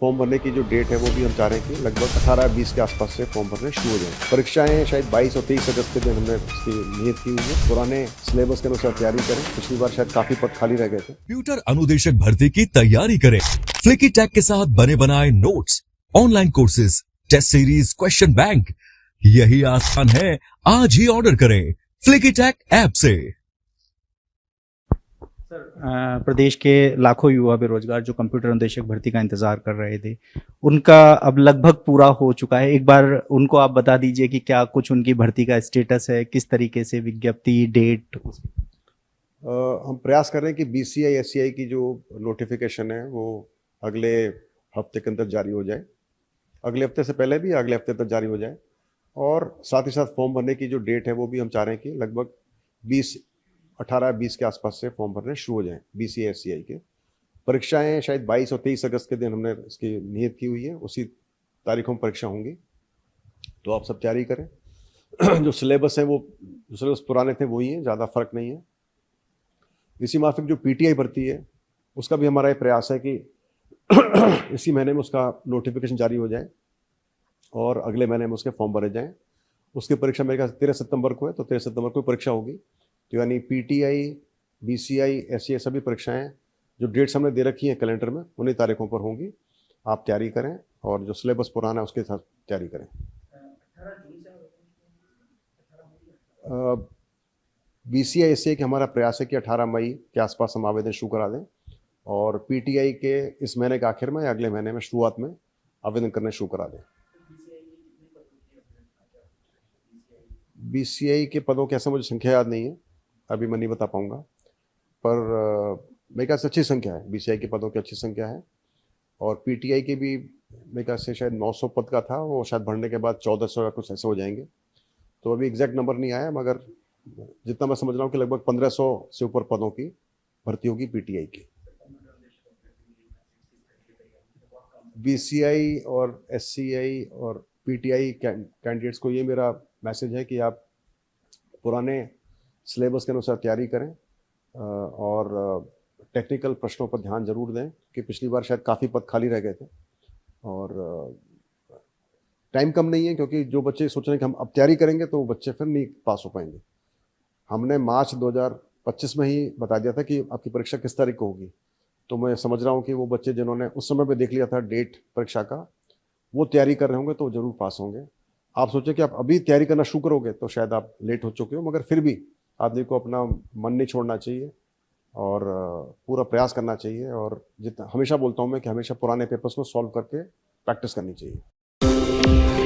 Form भरने की जो डेट है वो भी हम चाह रहे हैं कि लगभग 18-20 के आसपास से फॉर्म भरने शुरू हो जाए। परीक्षाएं शायद 22 और 23 अगस्त के दिन हमने इसकी नियत की हुई है। पुराने सिलेबस के अनुसार तैयारी करें। पिछली बार शायद काफी पद खाली रह गए थे। कंप्यूटर अनुदेशक भर्ती की तैयारी करें। फ्लिकी टैग के साथ बने बनाए notes, online courses, test series, question bank, यही आसान है। आज ही ऑर्डर करें फ्लिकी टैग ऐप से। प्रदेश के लाखों युवा बेरोजगार जो कंप्यूटर अनुदेशक भर्ती का इंतजार कर रहे थे, उनका अब लगभग पूरा हो चुका है। एक बार उनको आप बता दीजिए कि क्या कुछ उनकी भर्ती का स्टेटस है, किस तरीके से विज्ञप्ति, डेट। हम प्रयास कर रहे हैं कि बीसीआई एससीआई की जो नोटिफिकेशन है वो अगले हफ्ते के अंदर जारी हो जाए। अगले हफ्ते से पहले भी अगले हफ्ते तक जारी हो जाए। और साथ ही साथ फॉर्म भरने की जो डेट है वो भी हम चाह रहे हैं कि लगभग 18-20 के आसपास से फॉर्म भरने शुरू हो जाएं। बीसीआई एससीआई के परीक्षाएं शायद 22 और 23 अगस्त के दिन हमने इसकी नियत की हुई है। उसी तारीखों में परीक्षा होंगी, तो आप सब तैयारी करें। जो सिलेबस है वो जो सिलेबस पुराने थे वही हैं, ज़्यादा फर्क नहीं है। इसी माफिक जो पीटीआई भर्ती है उसका भी हमारा ये प्रयास है कि इसी महीने में उसका नोटिफिकेशन जारी हो जाए और अगले महीने में उसके फॉर्म भरे जाएं। उसकी परीक्षा मेरे ख्याल 13 सितंबर को है, तो 13 सितंबर को परीक्षा होगी। तो यानी पीटीआई, बीसीआई, एससीआई सभी परीक्षाएं जो डेट्स हमने दे रखी हैं कैलेंडर में उन्हीं तारीखों पर होंगी। आप तैयारी करें और जो सिलेबस पुराना है उसके साथ तैयारी करें। बीसीआई एससीआई के हमारा प्रयास है कि 18 मई के आसपास हम आवेदन शुरू करा दें और पीटीआई के इस महीने के आखिर में या अगले महीने में शुरुआत में आवेदन करने शुरू करा दें। बीसीआई के पदों की ऐसा मुझे संख्या याद नहीं है, अभी मैं नहीं बता पाऊंगा, पर मेरे ख्याल से अच्छी संख्या है। बीसीआई के पदों की अच्छी संख्या है और पीटीआई के भी मेरे ख्याल से शायद 900 पद का था, वो शायद भरने के बाद 1400 या कुछ ऐसे हो जाएंगे। तो अभी एग्जैक्ट नंबर नहीं आया, मगर जितना मैं समझ रहा हूँ कि लगभग 1500 से ऊपर पदों की भर्ती होगी पीटीआई की। बीसीआई और एससीआई और पीटीआई कैंडिडेट्स को ये मेरा मैसेज है कि आप पुराने सिलेबस के अनुसार तैयारी करें और टेक्निकल प्रश्नों पर ध्यान जरूर दें कि पिछली बार शायद काफ़ी पद खाली रह गए थे और टाइम कम नहीं है, क्योंकि जो बच्चे सोच रहे हैं कि हम अब तैयारी करेंगे तो वो बच्चे फिर नहीं पास हो पाएंगे। हमने मार्च 2025 में ही बता दिया था कि आपकी परीक्षा किस तारीख को होगी, तो मैं समझ रहा हूँ कि वो बच्चे जिन्होंने उस समय पे देख लिया था डेट परीक्षा का, वो तैयारी कर रहे होंगे तो जरूर पास होंगे। आप सोचें कि आप अभी तैयारी करना शुरू करोगे तो शायद आप लेट हो चुके हो, मगर फिर भी आदमी को अपना मन नहीं छोड़ना चाहिए और पूरा प्रयास करना चाहिए। और जितना हमेशा बोलता हूँ मैं कि हमेशा पुराने पेपर्स को सॉल्व करके प्रैक्टिस करनी चाहिए।